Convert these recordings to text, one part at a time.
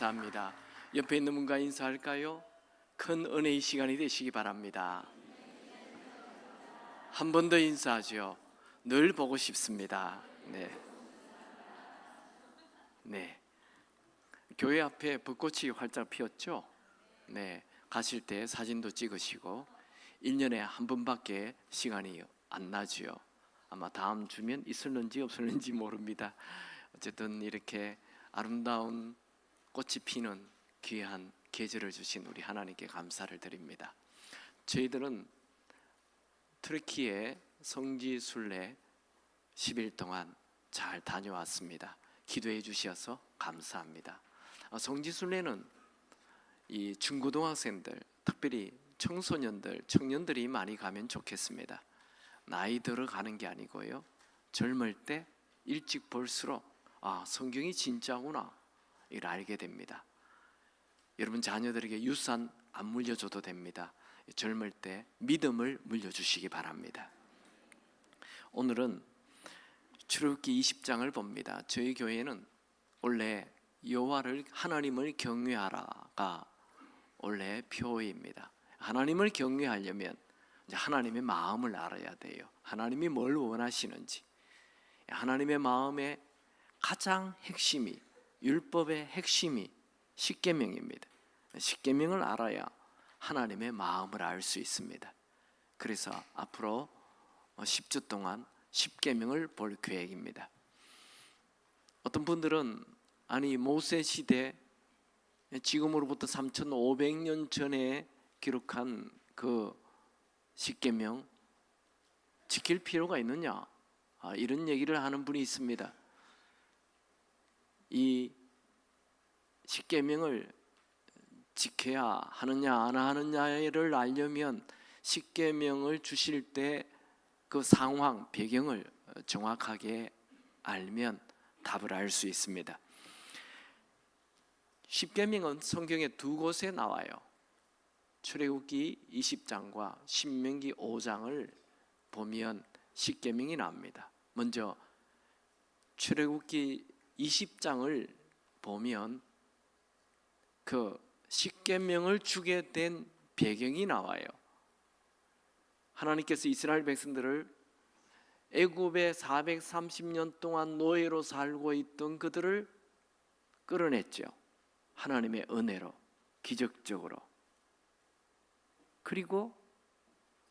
감사합니다. 옆에 있는 분과 인사할까요? 큰 은혜의 시간이 되시기 바랍니다. 한 번 더 인사하죠. 늘 보고 싶습니다. 네. 교회 앞에 벚꽃이 활짝 피었죠? 네. 가실 때 사진도 찍으시고 1년에 한 번밖에 시간이 안 나지요. 아마 다음 주면 있을는지 없을는지 모릅니다. 어쨌든 이렇게 아름다운 꽃이 피는 귀한 계절을 주신 우리 하나님께 감사를 드립니다. 저희들은 터키의 성지순례 10일 동안 잘 다녀왔습니다. 기도해 주셔서 감사합니다. 성지순례는 이 중고등학생들, 특별히 청소년들, 청년들이 많이 가면 좋겠습니다. 나이 들어 가는 게 아니고요, 젊을 때 일찍 볼수록 성경이 진짜구나 이걸 알게 됩니다. 여러분 자녀들에게 유산 안 물려줘도 됩니다. 젊을 때 믿음을 물려주시기 바랍니다. 오늘은 출애굽기 20장을 봅니다. 저희 교회는 원래 여호와를 하나님을 경외하라가 원래 표어입니다. 하나님을 경외하려면 이제 하나님의 마음을 알아야 돼요. 하나님이 뭘 원하시는지. 하나님의 마음의 가장 핵심이, 율법의 핵심이 십계명입니다. 십계명을 알아야 하나님의 마음을 알 수 있습니다. 그래서 앞으로 10주 동안 십계명을 볼 계획입니다. 어떤 분들은 모세 시대, 지금으로부터 3,500년 전에 기록한 그 십계명 지킬 필요가 있느냐, 이런 얘기를 하는 분이 있습니다. 이 십계명을 지켜야 하느냐 안 하느냐를 알려면 십계명을 주실 때 그 상황, 배경을 정확하게 알면 답을 알 수 있습니다. 십계명은 성경에 두 곳에 나와요. 출애굽기 20장과 신명기 5장을 보면 십계명이 나옵니다. 먼저 출애굽기 20장을 보면 그 십계명을 주게 된 배경이 나와요. 하나님께서 이스라엘 백성들을 애굽에 430년 동안 노예로 살고 있던 그들을 끌어냈죠. 하나님의 은혜로, 기적적으로. 그리고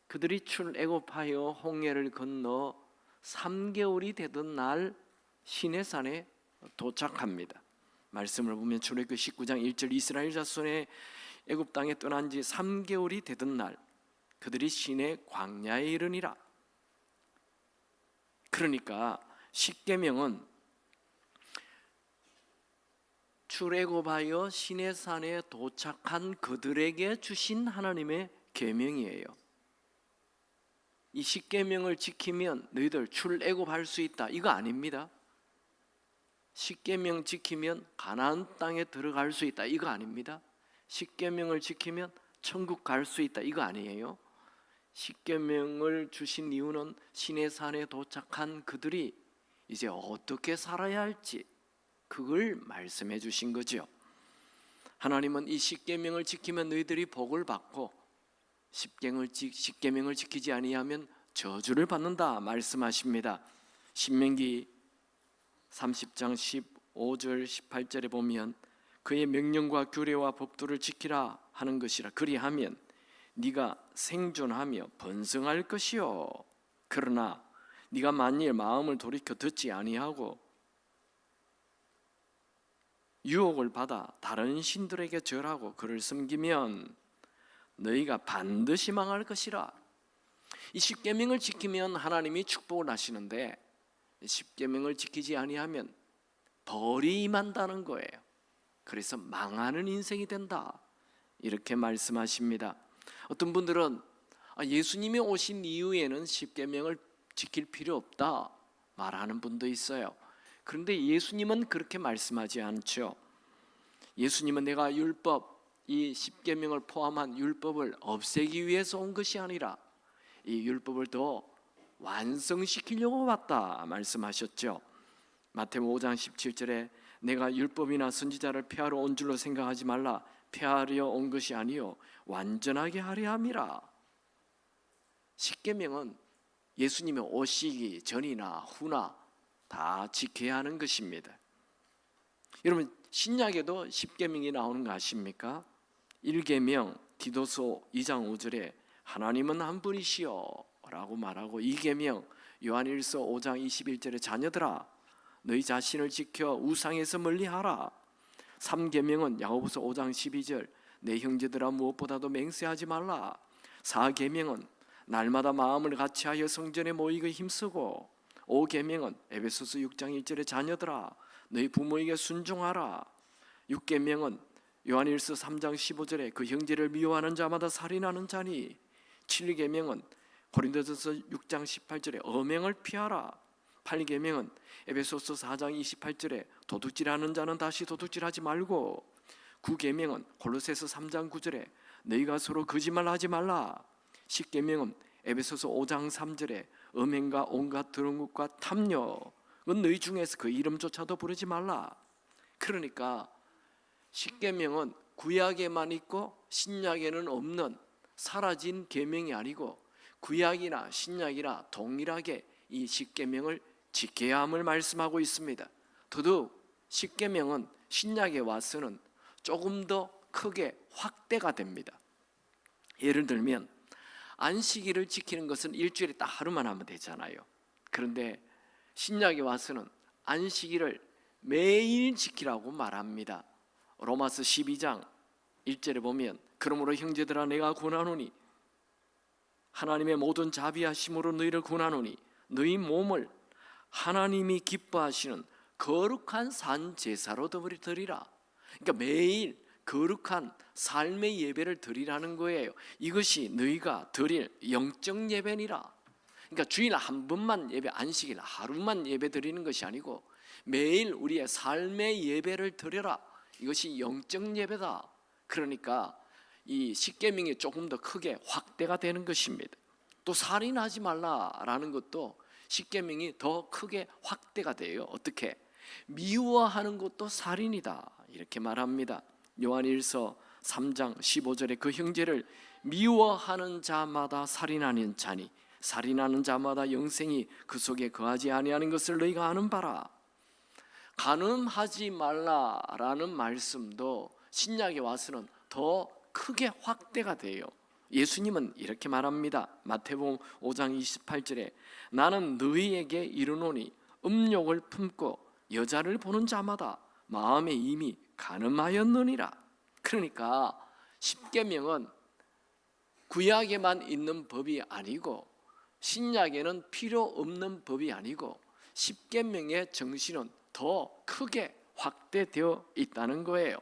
그들이 출애굽하여 홍해를 건너 3개월이 되던 날 시내산에 도착합니다. 말씀을 보면 출애굽기 19장 1절, 이스라엘 자손의 애굽 땅에 떠난 지 3개월이 되던 날 그들이 시내 광야에 이르니라. 그러니까 십계명은 출애굽하여 시내산에 도착한 그들에게 주신 하나님의 계명이에요. 이 십계명을 지키면 너희들 출애굽할 수 있다, 이거 아닙니다. 십계명 지키면 가나안 땅에 들어갈 수 있다, 이거 아닙니다. 십계명을 지키면 천국 갈 수 있다, 이거 아니에요. 십계명을 주신 이유는 시내산에 도착한 그들이 이제 어떻게 살아야 할지 그걸 말씀해 주신 거죠. 하나님은 이 십계명을 지키면 너희들이 복을 받고 십계명을 지키지 아니하면 저주를 받는다 말씀하십니다. 신명기 30장 15절 18절에 보면 그의 명령과 규례와 법도를 지키라 하는 것이라. 그리하면 네가 생존하며 번성할 것이요, 그러나 네가 만일 마음을 돌이켜 듣지 아니하고 유혹을 받아 다른 신들에게 절하고 그를 섬기면 너희가 반드시 망할 것이라. 이 십계명을 지키면 하나님이 축복을 하시는데 십계명을 지키지 아니하면 벌이 임한다는 거예요. 그래서 망하는 인생이 된다, 이렇게 말씀하십니다. 어떤 분들은 예수님이 오신 이후에는 십계명을 지킬 필요 없다 말하는 분도 있어요. 그런데 예수님은 그렇게 말씀하지 않죠. 예수님은 내가 율법, 이 십계명을 포함한 율법을 없애기 위해서 온 것이 아니라 이 율법을 더 완성시키려고 왔다 말씀하셨죠. 마태복음 5장 17절에 내가 율법이나 선지자를 폐하러 온 줄로 생각하지 말라. 폐하려 온 것이 아니요 완전하게 하려 함이라. 십계명은 예수님이 오시기 전이나 후나 다 지켜야 하는 것입니다. 여러분, 신약에도 십계명이 나오는 거 아십니까? 1계명 디도서 2장 5절에 하나님은 한 분이시여 라고 말하고, 2계명 요한일서 5장 21절에 자녀들아 너희 자신을 지켜 우상에서 멀리하라. 3계명은 야고보서 5장 12절 내 형제들아 무엇보다도 맹세하지 말라. 4계명은 날마다 마음을 같이하여 성전에 모이고 힘쓰고, 5계명은 에베소서 6장 1절에 자녀들아 너희 부모에게 순종하라. 6계명은 요한일서 3장 15절에 그 형제를 미워하는 자마다 살인하는 자니, 7계명은 고린도전서 6장 18절에 엄행을 피하라. 8계명은 에베소서 4장 28절에 도둑질하는 자는 다시 도둑질하지 말고, 9계명은 골로새서 3장 9절에 너희가 서로 거짓말하지 말라. 10계명은 에베소서 5장 3절에 음행과 온갖 더러운 것과 탐욕은 너희 중에서 그 이름조차도 부르지 말라. 그러니까 십계명은 구약에만 있고 신약에는 없는 사라진 계명이 아니고, 구약이나 신약이나 동일하게 이 십계명을 지켜야 함을 말씀하고 있습니다. 더욱 십계명은 신약에 와서는 조금 더 크게 확대가 됩니다. 예를 들면 안식일을 지키는 것은 일주일에 딱 하루만 하면 되잖아요. 그런데 신약에 와서는 안식일을 매일 지키라고 말합니다. 로마서 12장 1절에 보면 그러므로 형제들아 내가 권하노니 하나님의 모든 자비하심으로 너희를 권하노니 너희 몸을 하나님이 기뻐하시는 거룩한 산 제사로 드리라. 그러니까 매일 거룩한 삶의 예배를 드리라는 거예요. 이것이 너희가 드릴 영적 예배니라. 그러니까 주일 한 번만 예배, 안식일 하루만 예배 드리는 것이 아니고 매일 우리의 삶의 예배를 드려라. 이것이 영적 예배다. 그러니까 이 십계명이 조금 더 크게 확대가 되는 것입니다. 또 살인하지 말라라는 것도 십계명이 더 크게 확대가 돼요. 어떻게? 미워하는 것도 살인이다 이렇게 말합니다. 요한일서 3장 15절에 그 형제를 미워하는 자마다 살인하는 자니 살인하는 자마다 영생이 그 속에 거하지 아니하는 것을 너희가 아는 바라. 간음하지 말라라는 말씀도 신약에 와서는 더 크게 확대가 돼요. 예수님은 이렇게 말합니다. 마태복음 5장 28절에 나는 너희에게 이르노니 음욕을 품고 여자를 보는 자마다 마음에 이미 간음하였느니라. 그러니까 십계명은 구약에만 있는 법이 아니고 신약에는 필요 없는 법이 아니고 십계명의 정신은 더 크게 확대되어 있다는 거예요.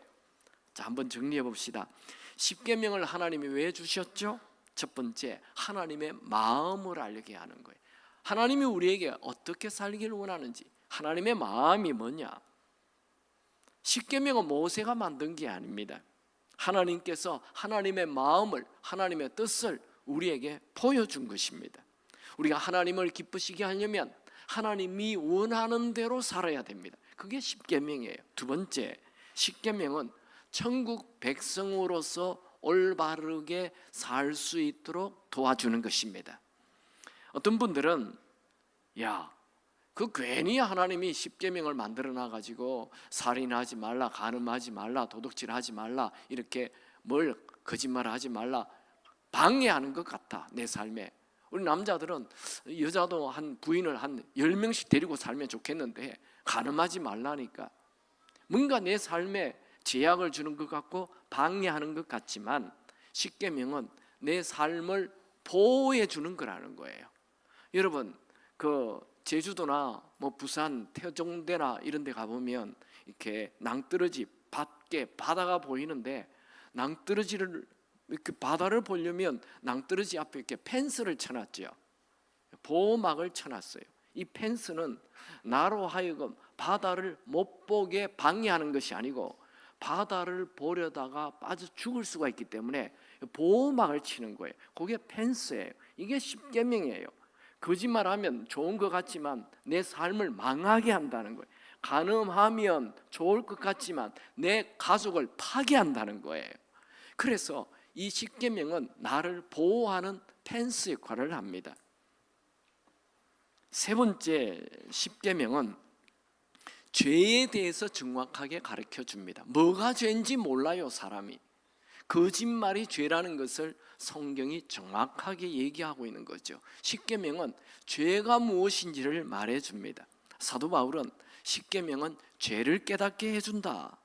자, 한번 정리해 봅시다. 십계명을 하나님이 왜 주셨죠? 첫 번째, 하나님의 마음을 알게 하는 거예요. 하나님이 우리에게 어떻게 살기를 원하는지, 하나님의 마음이 뭐냐? 십계명은 모세가 만든 게 아닙니다. 하나님께서 하나님의 마음을, 하나님의 뜻을 우리에게 보여준 것입니다. 우리가 하나님을 기쁘시게 하려면 하나님이 원하는 대로 살아야 됩니다. 그게 십계명이에요. 두 번째, 십계명은 천국 백성으로서 올바르게 살 수 있도록 도와주는 것입니다. 어떤 분들은 그 괜히 하나님이 십계명을 만들어 놔가지고 살인하지 말라, 간음하지 말라, 도둑질하지 말라, 이렇게 뭘 거짓말하지 말라 방해하는 것 같아 내 삶에. 우리 남자들은 여자도 한 부인을 한 10명씩 데리고 살면 좋겠는데 간음하지 말라니까 뭔가 내 삶에 제약을 주는 것 같고 방해하는 것 같지만 십계명은 내 삶을 보호해 주는 거라는 거예요. 여러분, 그 제주도나 뭐 부산, 태종대나 이런 데 가보면 이렇게 낭떠러지 밖에 바다가 보이는데 낭떠러지를 이렇게 바다를 보려면 낭떠러지 앞에 이렇게 펜스를 쳐놨죠. 보호막을 쳐놨어요. 이 펜스는 나로 하여금 바다를 못 보게 방해하는 것이 아니고 바다를 보려다가 빠져 죽을 수가 있기 때문에 보호막을 치는 거예요. 그게 펜스예요. 이게 십계명이에요. 거짓말하면 좋은 것 같지만 내 삶을 망하게 한다는 거예요. 간음하면 좋을 것 같지만 내 가족을 파괴한다는 거예요. 그래서 이 십계명은 나를 보호하는 펜스 역할을 합니다. 세 번째 십계명은 죄에 대해서 정확하게 가르쳐 줍니다. 뭐가 죄인지 몰라요, 사람이. 거짓말이 죄라는 것을 성경이 정확하게 얘기하고 있는 거죠. 십계명은 죄가 무엇인지를 말해 줍니다. 사도 바울은 십계명은 죄를 깨닫게 해준다.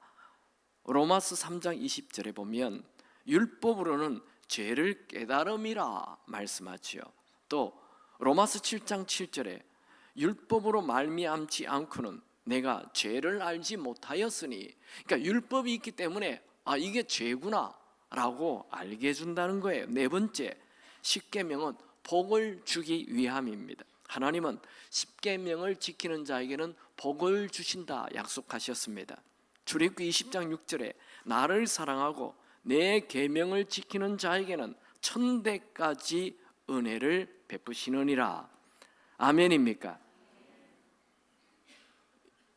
로마서 3장 20절에 보면 율법으로는 죄를 깨달음이라 말씀하지요. 또 로마서 7장 7절에 율법으로 말미암지 않고는 내가 죄를 알지 못하였으니, 그러니까 율법이 있기 때문에 이게 죄구나 라고 알게 해준다는 거예요. 네 번째, 십계명은 복을 주기 위함입니다. 하나님은 십계명을 지키는 자에게는 복을 주신다 약속하셨습니다. 출애굽기 20장 6절에 나를 사랑하고 내 계명을 지키는 자에게는 천대까지 은혜를 베푸시느니라. 아멘입니까?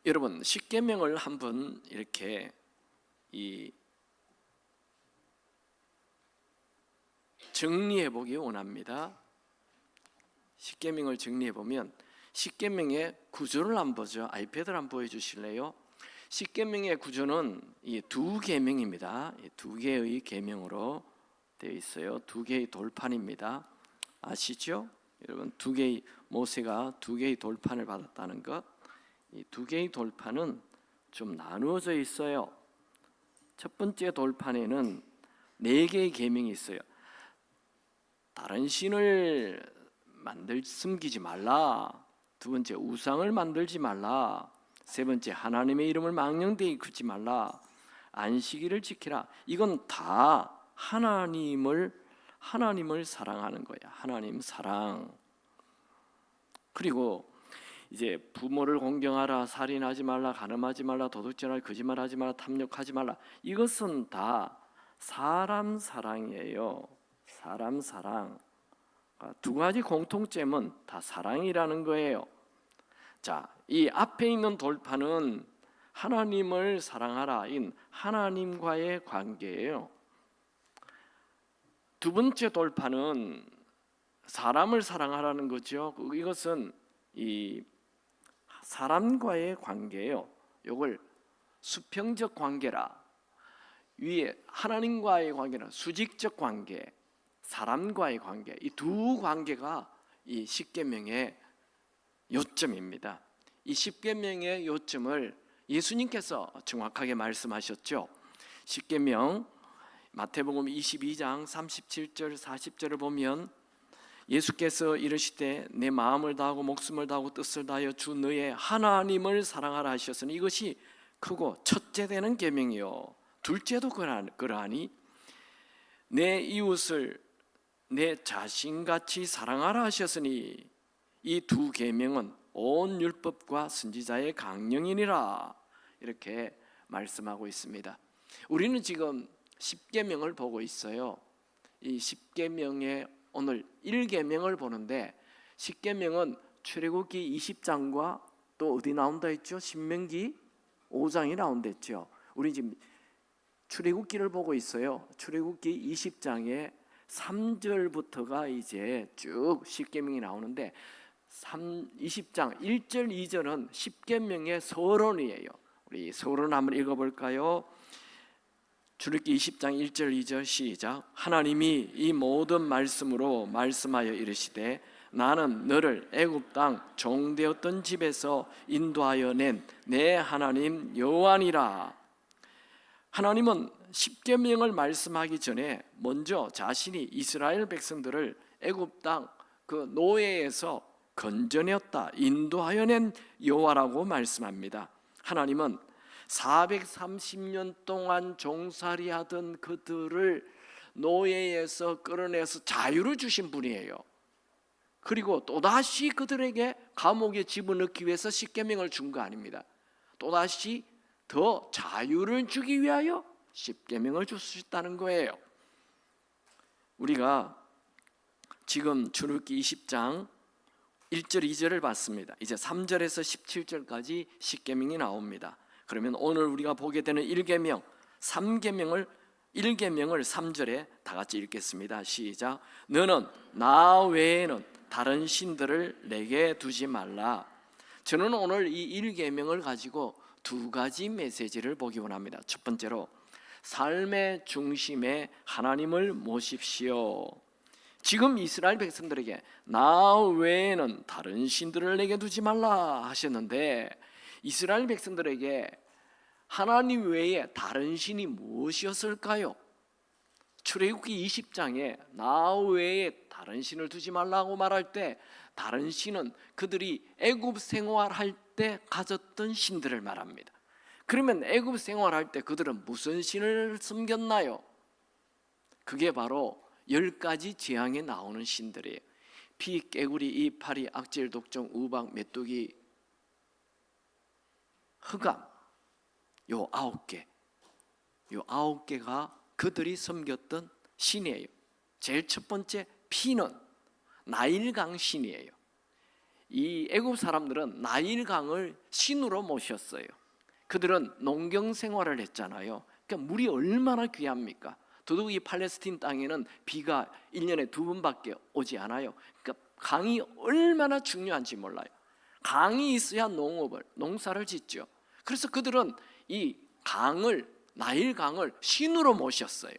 여러분, 십계명을 한번 이렇게 정리해 보기 원합니다. 십계명을 정리해 보면 십계명의 구조를 한번 보죠. 아이패드를 한번 보여주실래요? 십계명의 구조는 이 두 계명입니다. 두 개의 계명으로 되어 있어요. 두 개의 돌판입니다. 아시죠? 여러분, 모세가 두 개의 돌판을 받았다는 것. 이 두 개의 돌판은 좀 나누어져 있어요. 첫 번째 돌판에는 네 개의 계명이 있어요. 다른 신을 숨기지 말라. 두 번째, 우상을 만들지 말라. 세 번째, 하나님의 이름을 망령되이 긋지 말라. 안식일을 지키라. 이건 다 하나님을 사랑하는 거야. 하나님 사랑. 그리고 이제 부모를 공경하라, 살인하지 말라, 간음하지 말라, 도둑질하라, 거짓말하지 말라, 탐욕하지 말라. 이것은 다 사람 사랑이에요. 사람 사랑. 두 가지 공통점은 다 사랑이라는 거예요. 자, 이 앞에 있는 돌판은 하나님을 사랑하라인 하나님과의 관계예요. 두 번째 돌판은 사람을 사랑하라는 거죠. 이것은 이 사람과의 관계예요. 이걸 수평적 관계라. 위에 하나님과의 관계라 수직적 관계, 사람과의 관계. 이 두 관계가 이 십계명의 요점입니다. 이 십계명의 요점을 예수님께서 정확하게 말씀하셨죠. 십계명 마태복음 22장 37절 40절을 보면 예수께서 이르시되 내 마음을 다하고 목숨을 다하고 뜻을 다하여 주 너의 하나님을 사랑하라 하셨으니 이것이 크고 첫째 되는 계명이요 둘째도 그러하니 내 이웃을 내 자신같이 사랑하라 하셨으니 이 두 계명은 온 율법과 선지자의 강령이니라. 이렇게 말씀하고 있습니다. 우리는 지금 십계명을 보고 있어요. 이 십계명의 오늘 1계명을 보는데 십계명은 출애굽기 20장과 또 어디 나온다 했죠? 신명기 5장이 나온다 했죠. 우리 지금 출애굽기를 보고 있어요. 출애굽기 20장에 3절부터가 이제 쭉 십계명이 나오는데 20장 1절 2절은 십계명의 서론이에요. 우리 서론 한번 읽어볼까요? 출애굽기 20장 1절 2절 시작. 하나님이 이 모든 말씀으로 말씀하여 이르시되 나는 너를 애굽 땅 종되었던 집에서 인도하여 낸 내 하나님 여호와니라. 하나님은 십계명을 말씀하기 전에 먼저 자신이 이스라엘 백성들을 애굽 땅 그 노예에서 건져냈다, 인도하여 낸 여호와라고 말씀합니다. 하나님은 430년 동안 종살이하던 그들을 노예에서 끌어내서 자유를 주신 분이에요. 그리고 또다시 그들에게 감옥에 집어넣기 위해서 십계명을 준 거 아닙니다. 또다시 더 자유를 주기 위하여 십계명을 주셨다는 거예요. 우리가 지금 출애굽기 20장 1절 2절을 봤습니다. 이제 3절에서 17절까지 십계명이 나옵니다. 그러면 오늘 우리가 보게 되는 1계명, 3계명을 1계명을 3절에 다 같이 읽겠습니다. 시작. 너는 나 외에는 다른 신들을 내게 두지 말라. 저는 오늘 이 1계명을 가지고 두 가지 메시지를 보기 원합니다. 첫 번째로 삶의 중심에 하나님을 모십시오. 지금 이스라엘 백성들에게 나 외에는 다른 신들을 내게 두지 말라 하셨는데, 이스라엘 백성들에게 하나님 외에 다른 신이 무엇이었을까요? 출애굽기 20장에 나 외에 다른 신을 두지 말라고 말할 때 다른 신은 그들이 애굽 생활할 때 가졌던 신들을 말합니다. 그러면 애굽 생활할 때 그들은 무슨 신을 섬겼나요? 그게 바로 10가지 재앙에 나오는 신들이에요. 피, 깨구리, 이파리, 악질, 독종, 우박, 메뚜기, 흑암, 요 9개, 요 9개가 그들이 섬겼던 신이에요. 제일 첫 번째 피는 나일강 신이에요. 이 애굽 사람들은 나일강을 신으로 모셨어요. 그들은 농경 생활을 했잖아요. 그러니까 물이 얼마나 귀합니까? 더더욱 이 팔레스틴 땅에는 비가 1년에 2번밖에 오지 않아요. 그러니까 강이 얼마나 중요한지 몰라요. 강이 있어야 농사를 짓죠. 그래서 그들은 이 강을, 나일강을 신으로 모셨어요.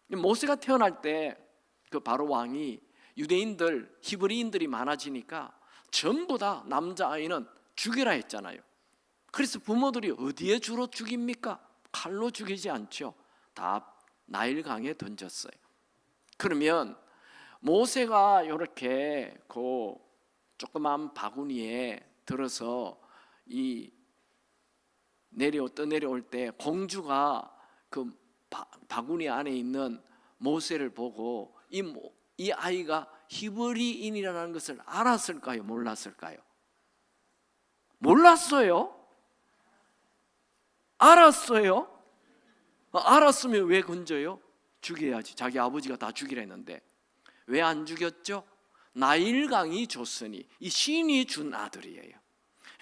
모세가 태어날 때 그 바로 왕이 유대인들, 히브리인들이 많아지니까 전부 다 남자아이는 죽이라 했잖아요. 그래서 부모들이 어디에 주로 죽입니까? 칼로 죽이지 않죠. 다 나일강에 던졌어요. 그러면 모세가 이렇게 그 조그만 바구니에 들어서 이 떠내려올 때 공주가 그 바구니 안에 있는 모세를 보고 이 아이가 히브리인이라는 것을 알았을까요? 몰랐을까요? 몰랐어요. 알았어요. 알았으면 왜 건져요? 죽여야지. 자기 아버지가 다 죽이라 했는데 왜 안 죽였죠? 나일강이 줬으니, 이 신이 준 아들이에요.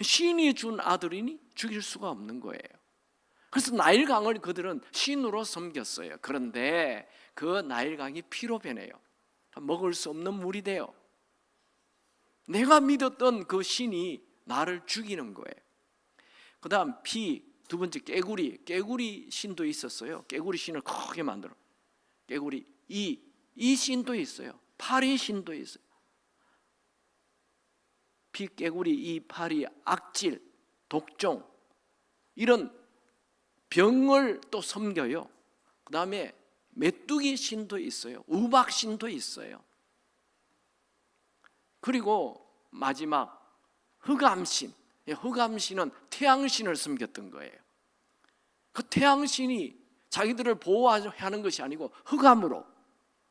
신이 준 아들이니 죽일 수가 없는 거예요. 그래서 나일강을 그들은 신으로 섬겼어요. 그런데 그 나일강이 피로 변해요. 먹을 수 없는 물이 돼요. 내가 믿었던 그 신이 나를 죽이는 거예요. 그 다음 피, 두 번째 깨구리 신도 있었어요. 깨구리 신을 크게 만들어. 깨구리, 이 신도 있어요. 파리 신도 있어요. 피, 깨구리, 이파리, 악질, 독종, 이런 병을 또 섬겨요. 그 다음에 메뚜기 신도 있어요. 우박 신도 있어요. 그리고 마지막 흑암신. 흑암신은 태양신을 섬겼던 거예요. 그 태양신이 자기들을 보호하는 것이 아니고 흑암으로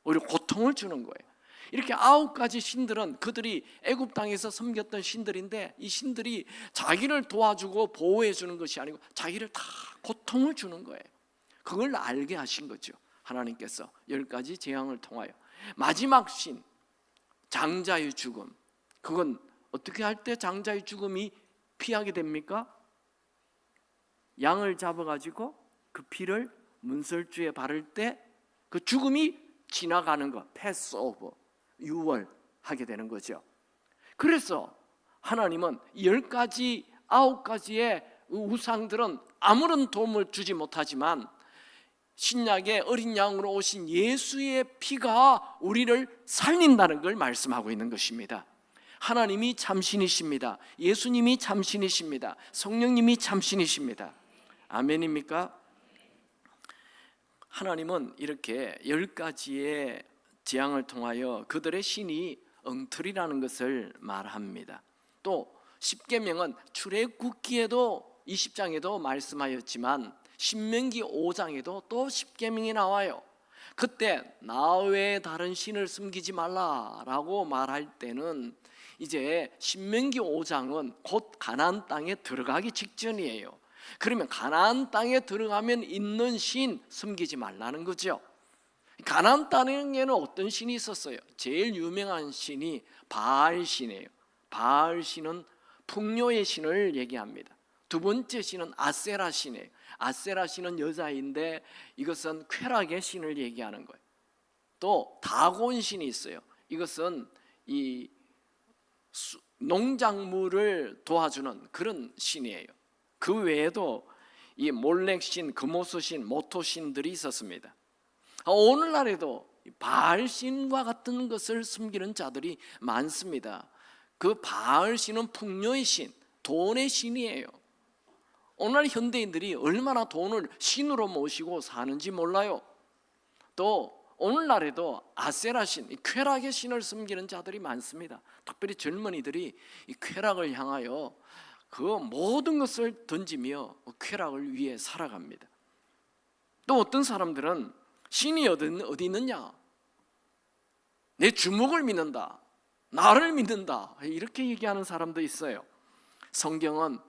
오히려 고통을 주는 거예요. 이렇게 9가지 신들은 그들이 애굽 땅에서 섬겼던 신들인데, 이 신들이 자기를 도와주고 보호해 주는 것이 아니고 자기를 다 고통을 주는 거예요. 그걸 알게 하신 거죠. 하나님께서 10가지 재앙을 통하여. 마지막 신, 장자의 죽음. 그건 어떻게 할 때 장자의 죽음이 피하게 됩니까? 양을 잡아가지고 그 피를 문설주에 바를 때 그 죽음이 지나가는 것, 패스오버, 유월하게 되는 거죠. 그래서 하나님은 10가지, 9가지의 우상들은 아무런 도움을 주지 못하지만 신약의 어린 양으로 오신 예수의 피가 우리를 살린다는 걸 말씀하고 있는 것입니다. 하나님이 참신이십니다. 예수님이 참신이십니다. 성령님이 참신이십니다. 아멘입니까? 하나님은 이렇게 10가지의 재앙을 통하여 그들의 신이 엉터리라는 것을 말합니다. 또 십계명은 출애굽기에도 20장에도 말씀하였지만 신명기 5장에도 또 십계명이 나와요. 그때 나 외에 다른 신을 섬기지 말라라고 말할 때는 이제 신명기 5장은 곧 가나안 땅에 들어가기 직전이에요. 그러면 가나안 땅에 들어가면 있는 신 섬기지 말라는 거죠. 가나안 땅에는 어떤 신이 있었어요? 제일 유명한 신이 바알 신이에요. 바알 신은 풍요의 신을 얘기합니다. 두 번째 신은 아세라 신이에요. 아세라 신은 여자인데 이것은 쾌락의 신을 얘기하는 거예요. 또 다곤 신이 있어요. 이것은 이 농작물을 도와주는 그런 신이에요. 그 외에도 이 몰렉신, 금오수신, 모토신들이 있었습니다. 오늘날에도 바알신과 같은 것을 숨기는 자들이 많습니다. 그 바알신은 풍요의 신, 돈의 신이에요. 오늘날 현대인들이 얼마나 돈을 신으로 모시고 사는지 몰라요. 또 오늘날에도 아세라신, 쾌락의 신을 숨기는 자들이 많습니다. 특별히 젊은이들이 이 쾌락을 향하여 그 모든 것을 던지며 쾌락을 위해 살아갑니다. 또 어떤 사람들은 신이 어디 있느냐? 내 주먹을 믿는다, 나를 믿는다, 이렇게 얘기하는 사람도 있어요. 성경은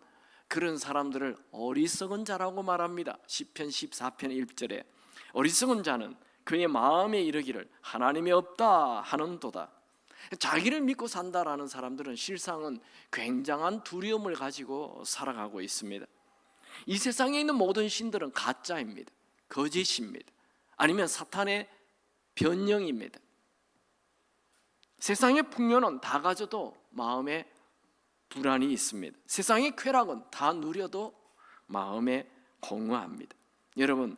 그런 사람들을 어리석은 자라고 말합니다. 시편 14편 1절에 어리석은 자는 그의 마음에 이르기를 하나님이 없다 하는도다. 자기를 믿고 산다라는 사람들은 실상은 굉장한 두려움을 가지고 살아가고 있습니다. 이 세상에 있는 모든 신들은 가짜입니다. 거짓입니다. 아니면 사탄의 변형입니다. 세상의 풍요는 다 가져도 마음에 불안이 있습니다. 세상의 쾌락은 다 누려도 마음에 공허합니다. 여러분,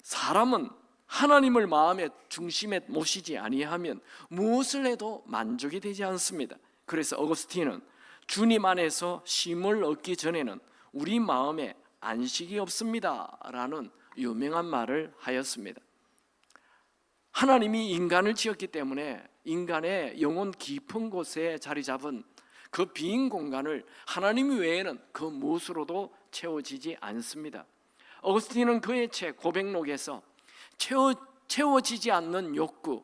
사람은 하나님을 마음의 중심에 모시지 아니하면 무엇을 해도 만족이 되지 않습니다. 그래서 어거스틴은 주님 안에서 쉼을 얻기 전에는 우리 마음에 안식이 없습니다 라는 유명한 말을 하였습니다. 하나님이 인간을 지었기 때문에 인간의 영혼 깊은 곳에 자리 잡은 그 빈 공간을 하나님 외에는 그 무엇으로도 채워지지 않습니다. 어거스틴은 그의 책 고백록에서 채워지지 않는 욕구,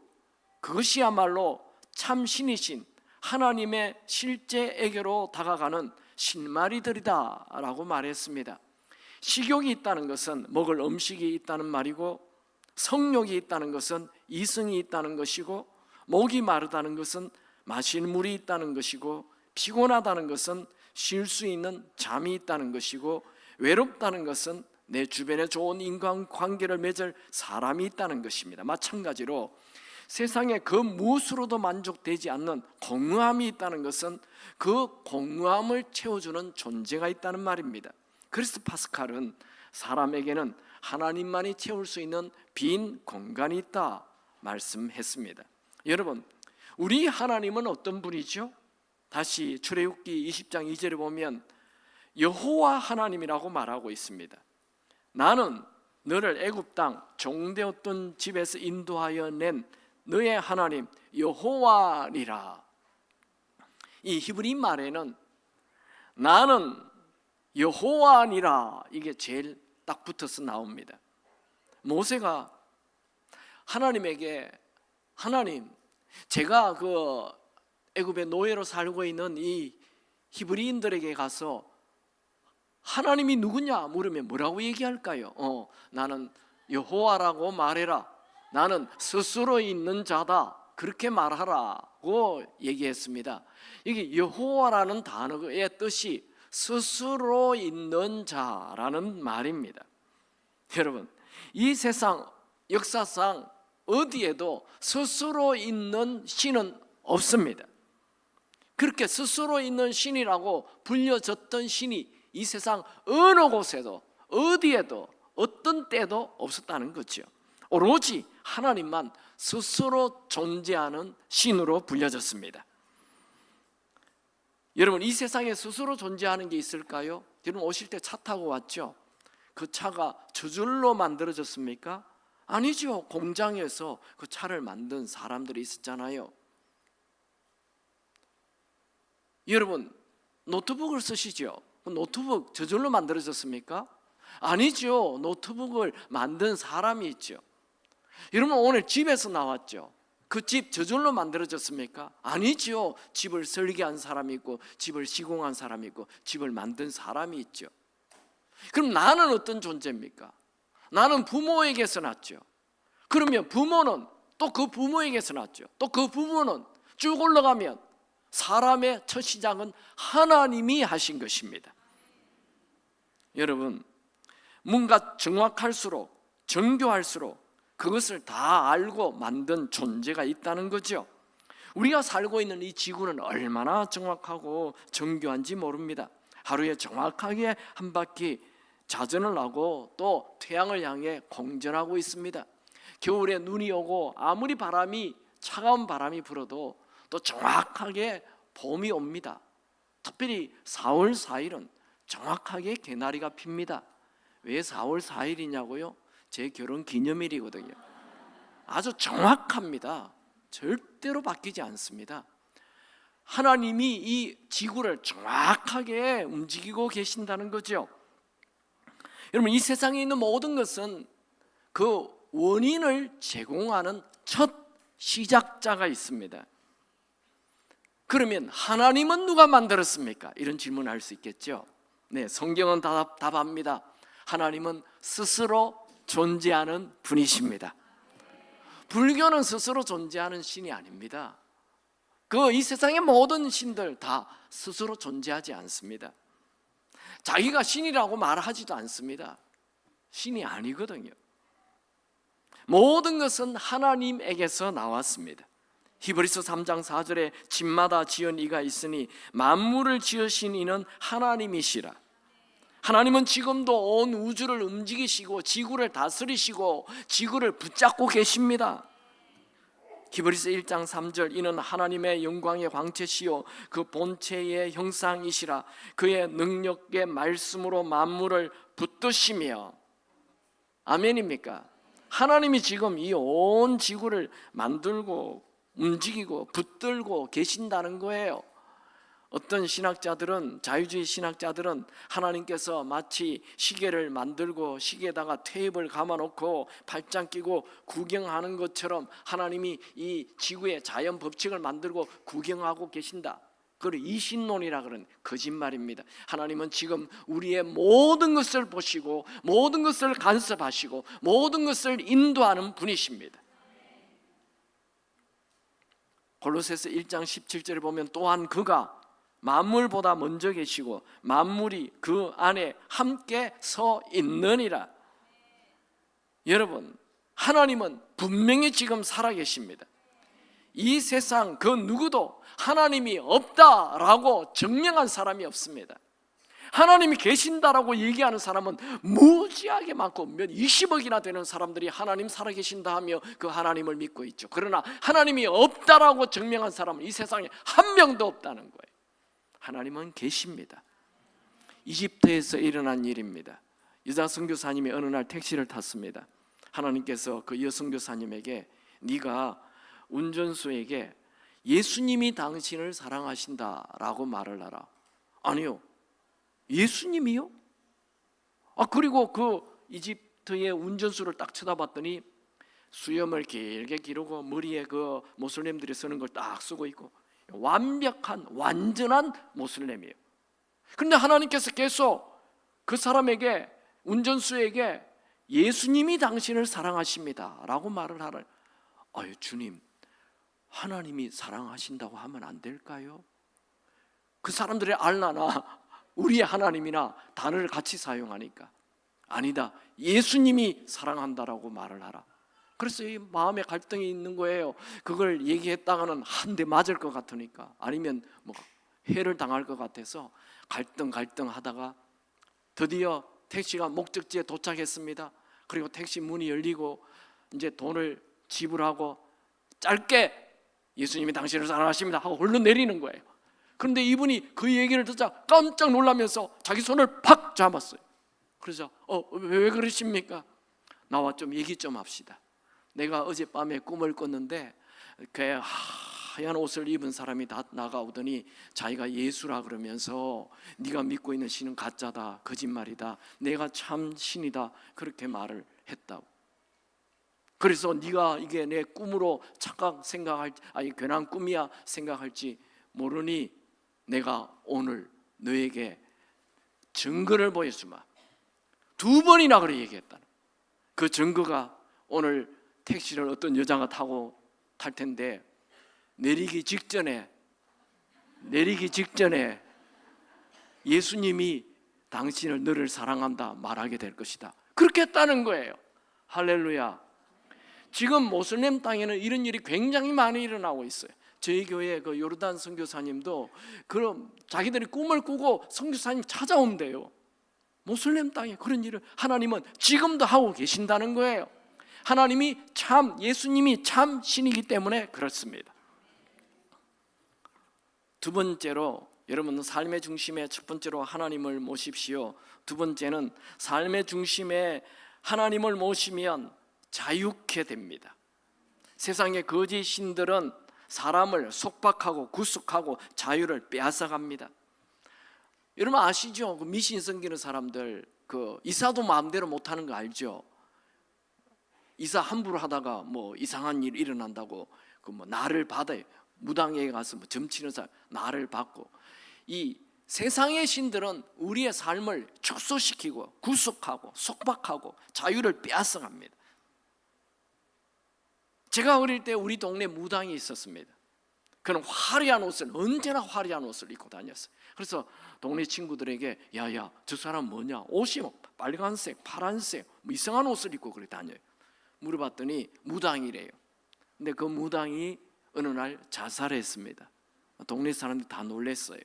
그것이야말로 참 신이신 하나님의 실제에게로 다가가는 신마리들이다 라고 말했습니다. 식욕이 있다는 것은 먹을 음식이 있다는 말이고, 성욕이 있다는 것은 이성이 있다는 것이고, 목이 마르다는 것은 마실 물이 있다는 것이고, 피곤하다는 것은 쉴 수 있는 잠이 있다는 것이고, 외롭다는 것은 내 주변에 좋은 인간관계를 맺을 사람이 있다는 것입니다. 마찬가지로 세상에 그 무엇으로도 만족되지 않는 공허함이 있다는 것은 그 공허함을 채워주는 존재가 있다는 말입니다. 그래서 파스칼은 사람에게는 하나님만이 채울 수 있는 빈 공간이 있다 말씀했습니다. 여러분, 우리 하나님은 어떤 분이죠? 다시 출애굽기 20장 2절에 보면 여호와 하나님이라고 말하고 있습니다. 나는 너를 애굽 땅 종되었던 집에서 인도하여 낸 너의 하나님 여호와니라. 이 히브리 말에는 나는 여호와니라 이게 제일 딱 붙어서 나옵니다. 모세가 하나님에게 하나님, 제가 그 애굽의 노예로 살고 있는 이 히브리인들에게 가서 하나님이 누구냐 물으면 뭐라고 얘기할까요? 나는 여호와라고 말해라. 나는 스스로 있는 자다. 그렇게 말하라고 얘기했습니다. 이게 여호와라는 단어의 뜻이 스스로 있는 자라는 말입니다. 여러분, 이 세상 역사상 어디에도 스스로 있는 신은 없습니다. 그렇게 스스로 있는 신이라고 불려졌던 신이 이 세상 어느 곳에도 어디에도 어떤 때도 없었다는 거죠. 오로지 하나님만 스스로 존재하는 신으로 불려졌습니다. 여러분, 이 세상에 스스로 존재하는 게 있을까요? 여러분 오실 때 차 타고 왔죠? 그 차가 저절로 만들어졌습니까? 아니죠. 공장에서 그 차를 만든 사람들이 있었잖아요. 여러분, 노트북을 쓰시죠? 노트북 저절로 만들어졌습니까? 아니죠. 노트북을 만든 사람이 있죠. 여러분, 오늘 집에서 나왔죠? 그 집 저절로 만들어졌습니까? 아니죠. 집을 설계한 사람이 있고, 집을 시공한 사람이 있고, 집을 만든 사람이 있죠. 그럼 나는 어떤 존재입니까? 나는 부모에게서 났죠. 그러면 부모는 또 그 부모에게서 났죠. 또 그 부모는 쭉 올라가면 사람의 첫 시작은 하나님이 하신 것입니다. 여러분, 뭔가 정확할수록, 정교할수록 그것을 다 알고 만든 존재가 있다는 거죠. 우리가 살고 있는 이 지구는 얼마나 정확하고 정교한지 모릅니다. 하루에 정확하게 한 바퀴 자전을 하고 또 태양을 향해 공전하고 있습니다. 겨울에 눈이 오고 아무리 차가운 바람이 불어도 또 정확하게 봄이 옵니다. 특별히 4월 4일은 정확하게 개나리가 핍니다. 왜 4월 4일이냐고요? 제 결혼 기념일이거든요. 아주 정확합니다. 절대로 바뀌지 않습니다. 하나님이 이 지구를 정확하게 움직이고 계신다는 거죠. 여러분, 이 세상에 있는 모든 것은 그 원인을 제공하는 첫 시작자가 있습니다. 그러면 하나님은 누가 만들었습니까? 이런 질문을 할 수 있겠죠. 네, 성경은 답합니다. 하나님은 스스로 존재하는 분이십니다. 불교는 스스로 존재하는 신이 아닙니다. 이 세상의 모든 신들 다 스스로 존재하지 않습니다. 자기가 신이라고 말하지도 않습니다. 신이 아니거든요. 모든 것은 하나님에게서 나왔습니다. 히브리서 3장 4절에 집마다 지은 이가 있으니 만물을 지으신 이는 하나님이시라. 하나님은 지금도 온 우주를 움직이시고 지구를 다스리시고 지구를 붙잡고 계십니다. 히브리서 1장 3절 이는 하나님의 영광의 광채시요 그 본체의 형상이시라. 그의 능력의 말씀으로 만물을 붙드시며. 아멘입니까? 하나님이 지금 이 온 지구를 만들고 움직이고 붙들고 계신다는 거예요. 어떤 신학자들은, 자유주의 신학자들은 하나님께서 마치 시계를 만들고 시계에다가 테이프를 감아놓고 팔짱 끼고 구경하는 것처럼 하나님이 이 지구의 자연 법칙을 만들고 구경하고 계신다. 그걸 이신론이라 그러는 거짓말입니다. 하나님은 지금 우리의 모든 것을 보시고 모든 것을 간섭하시고 모든 것을 인도하는 분이십니다. 골로새서 1장 17절에 보면 또한 그가 만물보다 먼저 계시고 만물이 그 안에 함께 서 있느니라. 여러분, 하나님은 분명히 지금 살아계십니다. 이 세상 그 누구도 하나님이 없다라고 증명한 사람이 없습니다. 하나님이 계신다라고 얘기하는 사람은 무지하게 많고 몇 20억이나 되는 사람들이 하나님 살아계신다 하며 그 하나님을 믿고 있죠. 그러나 하나님이 없다라고 증명한 사람은 이 세상에 한 명도 없다는 거예요. 하나님은 계십니다. 이집트에서 일어난 일입니다. 여자 선교사님이 어느 날 택시를 탔습니다. 하나님께서 그 여선교사님에게 네가 운전수에게 예수님이 당신을 사랑하신다라고 말을 하라. 아니요, 예수님이요? 그리고 그 이집트의 운전수를 딱 쳐다봤더니 수염을 길게 기르고 머리에 그 모슬렘들이 쓰는 걸 딱 쓰고 있고 완벽한 완전한 모슬렘이에요. 그런데 하나님께서 계속 그 사람에게, 운전수에게 예수님이 당신을 사랑하십니다 라고 말을 하라. 주님, 하나님이 사랑하신다고 하면 안 될까요? 그 사람들이 알라나 우리의 하나님이나 단어를 같이 사용하니까 아니다, 예수님이 사랑한다라고 말을 하라. 그래서 이 마음에 갈등이 있는 거예요. 그걸 얘기했다가는 한 대 맞을 것 같으니까, 아니면 뭐 해를 당할 것 같아서 갈등 하다가 드디어 택시가 목적지에 도착했습니다. 그리고 택시 문이 열리고 이제 돈을 지불하고 짧게 예수님이 당신을 사랑하십니다 하고 얼른 내리는 거예요. 그런데 이분이 그 얘기를 듣자 깜짝 놀라면서 자기 손을 팍 잡았어요. 그래서 왜 그러십니까? 나와 좀 얘기 좀 합시다. 내가 어젯밤에 꿈을 꿨는데 그 하얀 옷을 입은 사람이 나가오더니 자기가 예수라 그러면서 네가 믿고 있는 신은 가짜다, 거짓말이다, 내가 참 신이다 그렇게 말을 했다고. 그래서 네가 이게 내 꿈으로 생각할지, 아니 괜한 꿈이야 생각할지 모르니 내가 오늘 너에게 증거를 보여주마. 2번이나 그래 얘기했다. 그 증거가 오늘 택시를 어떤 여자가 탈 텐데 내리기 직전에 예수님이 당신을 너를 사랑한다 말하게 될 것이다. 그렇게 했다는 거예요. 할렐루야. 지금 모슬렘 땅에는 이런 일이 굉장히 많이 일어나고 있어요. 저희 교회 그 요르단 선교사님도 그럼 자기들이 꿈을 꾸고 선교사님 찾아온대요. 모슬렘 땅에 그런 일을 하나님은 지금도 하고 계신다는 거예요. 하나님이 참, 예수님이 참 신이기 때문에 그렇습니다. 두 번째로, 여러분 삶의 중심에 첫 번째로 하나님을 모십시오. 두 번째는 삶의 중심에 하나님을 모시면 자유케 됩니다. 세상의 거짓 신들은 사람을 속박하고 구속하고 자유를 빼앗아갑니다. 여러분 아시죠? 그 미신 섬기는 사람들, 그 이사도 마음대로 못하는 거 알죠? 이사 함부로 하다가 뭐 이상한 일 일어난다고 그 뭐 나를 받아요. 무당에 가서 뭐 점치는 사람 나를 받고, 이 세상의 신들은 우리의 삶을 축소시키고 구속하고 속박하고 자유를 빼앗아갑니다. 제가 어릴 때 우리 동네 무당이 있었습니다. 그는 화려한 옷을, 언제나 화려한 옷을 입고 다녔어요. 그래서 동네 친구들에게 야야 저 사람 뭐냐, 옷이 뭐 빨간색 파란색 뭐 이상한 옷을 입고 그래 다녀요. 물어봤더니 무당이래요. 근데 그 무당이 어느 날 자살했습니다. 동네 사람들이 다 놀랐어요.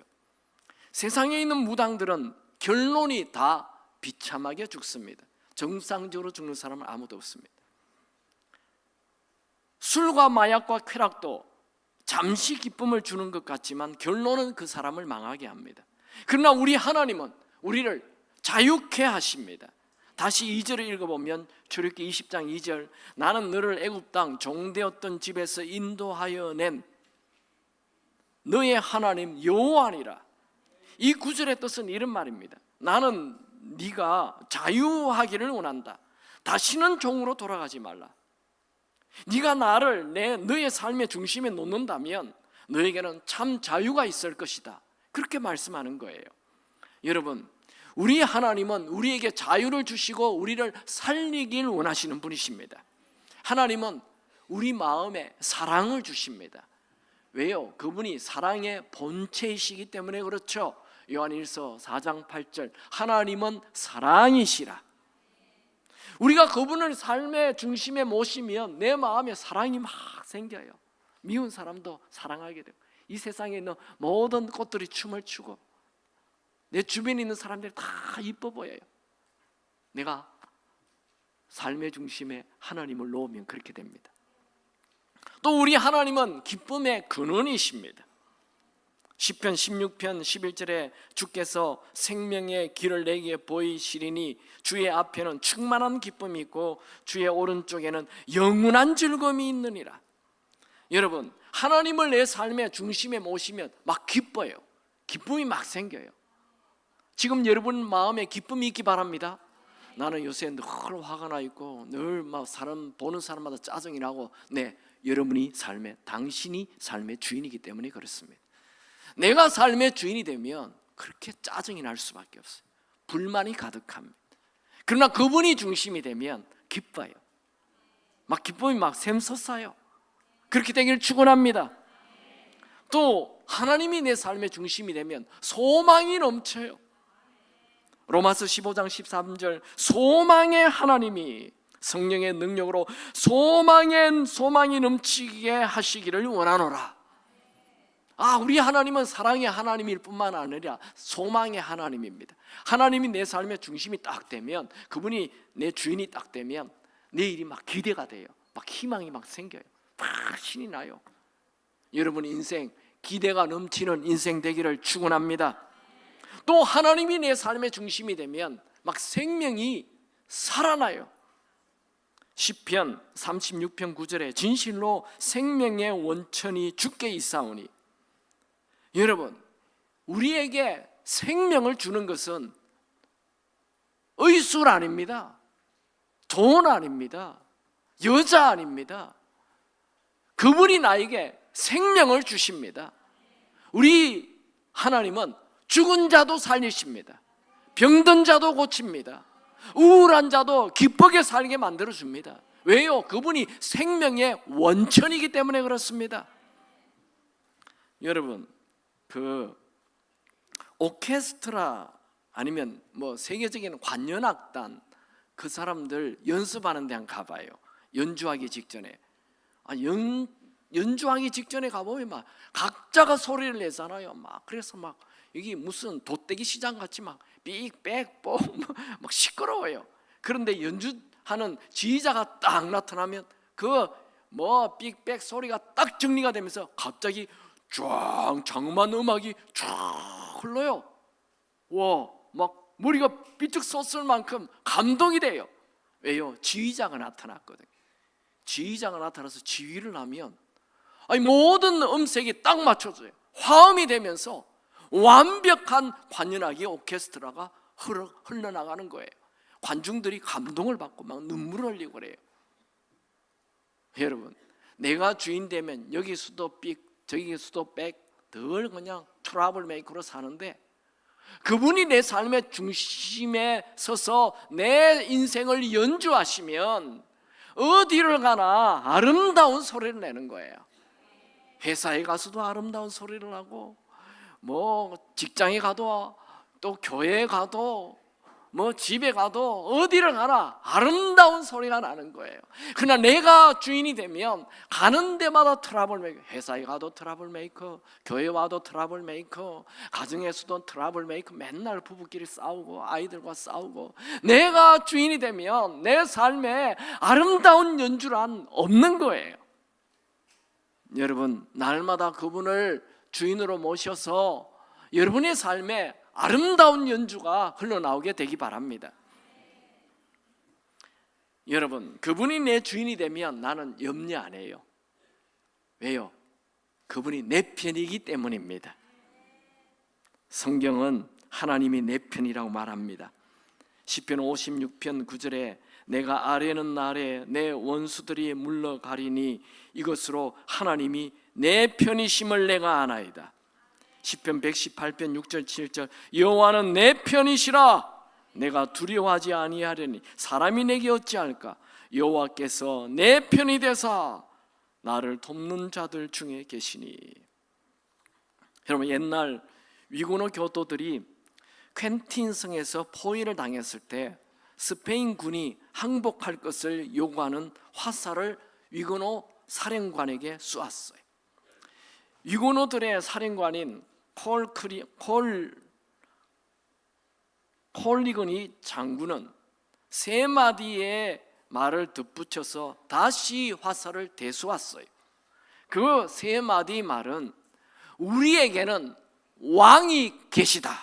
세상에 있는 무당들은 결론이 다 비참하게 죽습니다. 정상적으로 죽는 사람은 아무도 없습니다. 술과 마약과 쾌락도 잠시 기쁨을 주는 것 같지만 결론은 그 사람을 망하게 합니다. 그러나 우리 하나님은 우리를 자유케 하십니다. 다시 2절을 읽어보면 출애굽기 20장 2절, 나는 너를 애굽 땅 종되었던 집에서 인도하여 낸 너의 하나님 여호와니라. 이 구절의 뜻은 이런 말입니다. 나는 네가 자유하기를 원한다. 다시는 종으로 돌아가지 말라. 네가 나를 너의 삶의 중심에 놓는다면 너에게는 참 자유가 있을 것이다. 그렇게 말씀하는 거예요. 여러분, 우리 하나님은 우리에게 자유를 주시고 우리를 살리길 원하시는 분이십니다. 하나님은 우리 마음에 사랑을 주십니다. 왜요? 그분이 사랑의 본체이시기 때문에 그렇죠. 요한일서 4장 8절, 하나님은 사랑이시라. 우리가 그분을 삶의 중심에 모시면 내 마음에 사랑이 막 생겨요. 미운 사람도 사랑하게 되고, 이 세상에 있는 모든 꽃들이 춤을 추고, 내 주변에 있는 사람들이 다 이뻐 보여요. 내가 삶의 중심에 하나님을 놓으면 그렇게 됩니다. 또 우리 하나님은 기쁨의 근원이십니다. 시편 16편 11절에 주께서 생명의 길을 내게 보이시리니 주의 앞에는 충만한 기쁨이 있고 주의 오른쪽에는 영원한 즐거움이 있느니라. 여러분, 하나님을 내 삶의 중심에 모시면 막 기뻐요. 기쁨이 막 생겨요. 지금 여러분 마음에 기쁨이 있기 바랍니다. 나는 요새 늘 화가 나 있고 늘 막 사람 보는 사람마다 짜증이 나고, 네, 여러분이 당신이 삶의 주인이기 때문에 그렇습니다. 내가 삶의 주인이 되면 그렇게 짜증이 날 수밖에 없어요. 불만이 가득합니다. 그러나 그분이 중심이 되면 기뻐요. 막 기쁨이 막 샘솟아요. 그렇게 되기를 축원합니다. 또 하나님이 내 삶의 중심이 되면 소망이 넘쳐요. 로마서 15장 13절, 소망의 하나님이 성령의 능력으로 소망이 넘치게 하시기를 원하노라. 우리 하나님은 사랑의 하나님일 뿐만 아니라 소망의 하나님입니다. 하나님이 내 삶의 중심이 딱 되면, 그분이 내 주인이 딱 되면 내 일이 막 기대가 돼요. 막 희망이 막 생겨요. 막 신이 나요. 여러분 인생 기대가 넘치는 인생 되기를 축원합니다. 또 하나님이 내 삶의 중심이 되면 막 생명이 살아나요. 시편 36편 9절에 진실로 생명의 원천이 주께 있사오니. 여러분, 우리에게 생명을 주는 것은 의술 아닙니다. 돈 아닙니다. 여자 아닙니다. 그분이 나에게 생명을 주십니다. 우리 하나님은 죽은 자도 살리십니다. 병든 자도 고칩니다. 우울한 자도 기쁘게 살게 만들어줍니다. 왜요? 그분이 생명의 원천이기 때문에 그렇습니다. 여러분, 그 오케스트라 아니면 뭐 세계적인 관현악단 그 사람들 연습하는 데 한번 가봐요. 연주하기 직전에 연주하기 직전에 가보면 막 각자가 소리를 내잖아요. 막 그래서 막 여기 무슨 돗대기 시장 같이 막 삑빽 막 시끄러워요. 그런데 연주하는 지휘자가 딱 나타나면 그 뭐 삑빽 소리가 딱 정리가 되면서 갑자기 쫙 장엄한 음악이 쫙 흘러요. 와, 막 머리가 삐죽 솟을 만큼 감동이 돼요. 왜요? 지휘자가 나타났거든요. 지휘자가 나타나서 지휘를 하면 모든 음색이 딱 맞춰져요. 화음이 되면서 완벽한 관현악기 오케스트라가 흘러나가는 거예요. 관중들이 감동을 받고 막 눈물을 흘리고 그래요. 여러분, 내가 주인 되면 여기서도 삑 저기서도 빽 늘 그냥 트러블 메이커로 사는데, 그분이 내 삶의 중심에 서서 내 인생을 연주하시면 어디를 가나 아름다운 소리를 내는 거예요. 회사에 가서도 아름다운 소리를 하고, 뭐 직장에 가도, 또 교회에 가도, 뭐 집에 가도, 어디를 가나 아름다운 소리가 나는 거예요. 그러나 내가 주인이 되면 가는 데마다 트러블 메이커, 회사에 가도 트러블 메이커, 교회 와도 트러블 메이커, 가정에서도 트러블 메이커, 맨날 부부끼리 싸우고 아이들과 싸우고. 내가 주인이 되면 내 삶에 아름다운 연주란 없는 거예요. 여러분, 날마다 그분을 주인으로 모셔서 여러분의 삶에 아름다운 연주가 흘러나오게 되기 바랍니다. 여러분, 그분이 내 주인이 되면 나는 염려 안 해요. 왜요? 그분이 내 편이기 때문입니다. 성경은 하나님이 내 편이라고 말합니다. 시편 56편 9절에 내가 아뢰는 날에 내 원수들이 물러가리니 이것으로 하나님이 내 편이심을 내가 아나이다. 시편 118편 6절 7절 여호와는 내 편이시라 내가 두려워하지 아니하려니 사람이 내게 어찌할까. 여호와께서 내 편이 되사 나를 돕는 자들 중에 계시니. 여러분, 옛날 위고노 교도들이 퀸틴 성에서 포위를 당했을 때 스페인 군이 항복할 것을 요구하는 화살을 위고노 사령관에게 쏘았어요. 위고노들의 사령관인 콜리건이 장군은 세 마디의 말을 덧붙여서 다시 화살을 되쏘았어요. 그 세 마디 말은 우리에게는 왕이 계시다,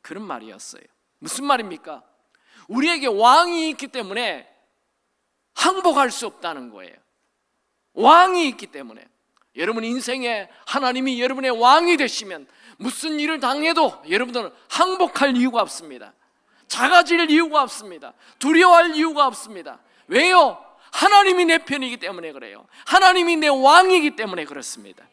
그런 말이었어요. 무슨 말입니까? 우리에게 왕이 있기 때문에 항복할 수 없다는 거예요. 왕이 있기 때문에. 여러분 인생에 하나님이 여러분의 왕이 되시면 무슨 일을 당해도 여러분들은 항복할 이유가 없습니다. 작아질 이유가 없습니다. 두려워할 이유가 없습니다. 왜요? 하나님이 내 편이기 때문에 그래요. 하나님이 내 왕이기 때문에 그렇습니다.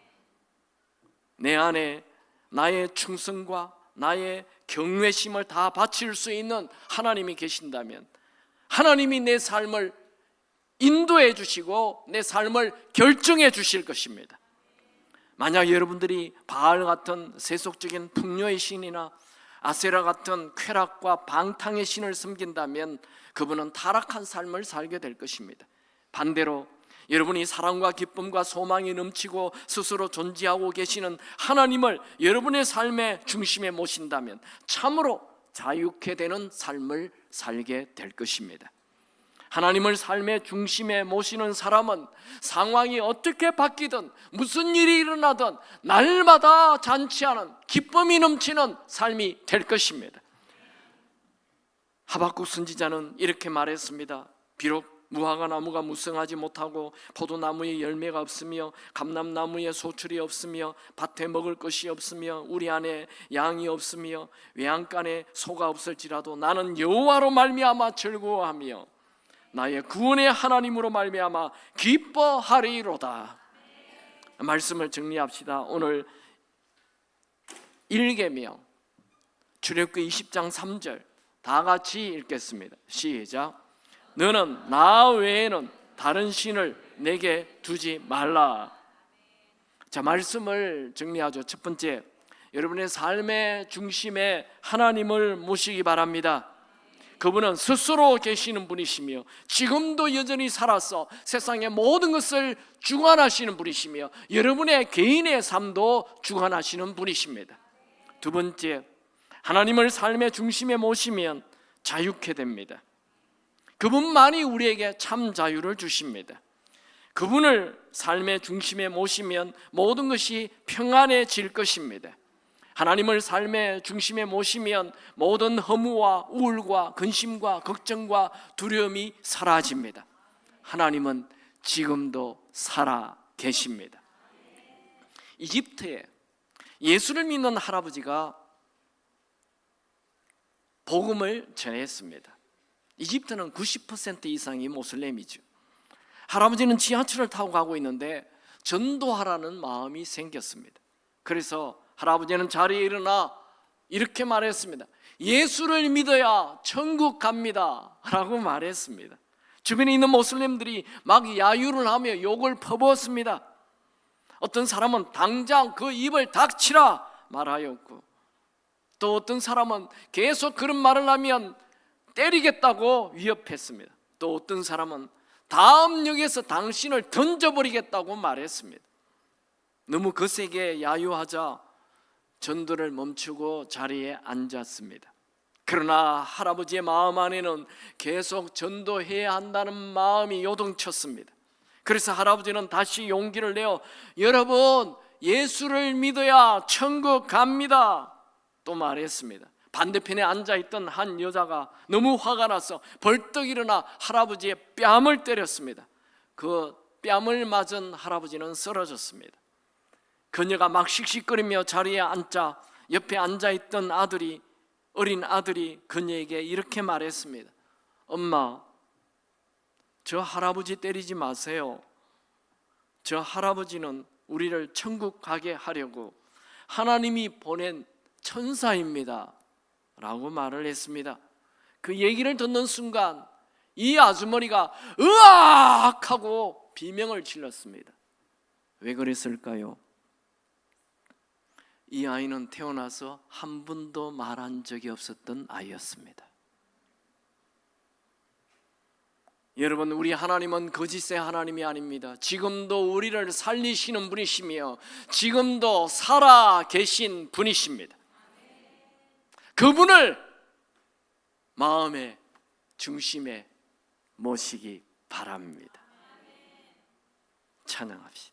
내 안에 나의 충성과 나의 경외심을 다 바칠 수 있는 하나님이 계신다면 하나님이 내 삶을 인도해 주시고 내 삶을 결정해 주실 것입니다. 만약 여러분들이 바알 같은 세속적인 풍요의 신이나 아세라 같은 쾌락과 방탕의 신을 섬긴다면 그분은 타락한 삶을 살게 될 것입니다. 반대로 여러분이 사랑과 기쁨과 소망이 넘치고 스스로 존재하고 계시는 하나님을 여러분의 삶의 중심에 모신다면 참으로 자유케 되는 삶을 살게 될 것입니다. 하나님을 삶의 중심에 모시는 사람은 상황이 어떻게 바뀌든 무슨 일이 일어나든 날마다 잔치하는 기쁨이 넘치는 삶이 될 것입니다. 하박국 선지자는 이렇게 말했습니다. 비록 무화과 나무가 무성하지 못하고 포도나무에 열매가 없으며 감람나무에 소출이 없으며 밭에 먹을 것이 없으며 우리 안에 양이 없으며 외양간에 소가 없을지라도 나는 여호와로 말미암아 즐거워하며 나의 구원의 하나님으로 말미암아 기뻐하리로다. 말씀을 정리합시다. 오늘 1계명 출애굽기 20장 3절 다 같이 읽겠습니다. 시작. 너는 나 외에는 다른 신을 내게 두지 말라. 자, 말씀을 정리하죠. 첫 번째, 여러분의 삶의 중심에 하나님을 모시기 바랍니다. 그분은 스스로 계시는 분이시며 지금도 여전히 살아서 세상의 모든 것을 주관하시는 분이시며 여러분의 개인의 삶도 주관하시는 분이십니다. 두 번째, 하나님을 삶의 중심에 모시면 자유케 됩니다. 그분만이 우리에게 참 자유를 주십니다. 그분을 삶의 중심에 모시면 모든 것이 평안해질 것입니다. 하나님을 삶의 중심에 모시면 모든 허무와 우울과 근심과 걱정과 두려움이 사라집니다. 하나님은 지금도 살아 계십니다. 이집트에 예수를 믿는 할아버지가 복음을 전했습니다. 이집트는 90% 이상이 모슬렘이죠. 할아버지는 지하철을 타고 가고 있는데 전도하라는 마음이 생겼습니다. 그래서 할아버지는 자리에 일어나 이렇게 말했습니다. 예수를 믿어야 천국 갑니다 라고 말했습니다. 주변에 있는 모슬렘들이 막 야유를 하며 욕을 퍼부었습니다. 어떤 사람은 당장 그 입을 닥치라 말하였고, 또 어떤 사람은 계속 그런 말을 하면 때리겠다고 위협했습니다. 또 어떤 사람은 다음 역에서 당신을 던져버리겠다고 말했습니다. 너무 거세게 야유하자 전도를 멈추고 자리에 앉았습니다. 그러나 할아버지의 마음 안에는 계속 전도해야 한다는 마음이 요동쳤습니다. 그래서 할아버지는 다시 용기를 내어 여러분, 예수를 믿어야 천국 갑니다 또 말했습니다. 반대편에 앉아있던 한 여자가 너무 화가 나서 벌떡 일어나 할아버지의 뺨을 때렸습니다. 그 뺨을 맞은 할아버지는 쓰러졌습니다. 그녀가 막 씩씩거리며 자리에 앉자 옆에 앉아있던 어린 아들이 그녀에게 이렇게 말했습니다. 엄마, 저 할아버지 때리지 마세요. 저 할아버지는 우리를 천국 가게 하려고 하나님이 보낸 천사입니다 라고 말을 했습니다. 그 얘기를 듣는 순간 이 아주머니가 으악 하고 비명을 질렀습니다. 왜 그랬을까요? 이 아이는 태어나서 한 번도 말한 적이 없었던 아이였습니다. 여러분, 우리 하나님은 거짓의 하나님이 아닙니다. 지금도 우리를 살리시는 분이시며 지금도 살아 계신 분이십니다. 그분을 마음의 중심에 모시기 바랍니다. 찬양합시다.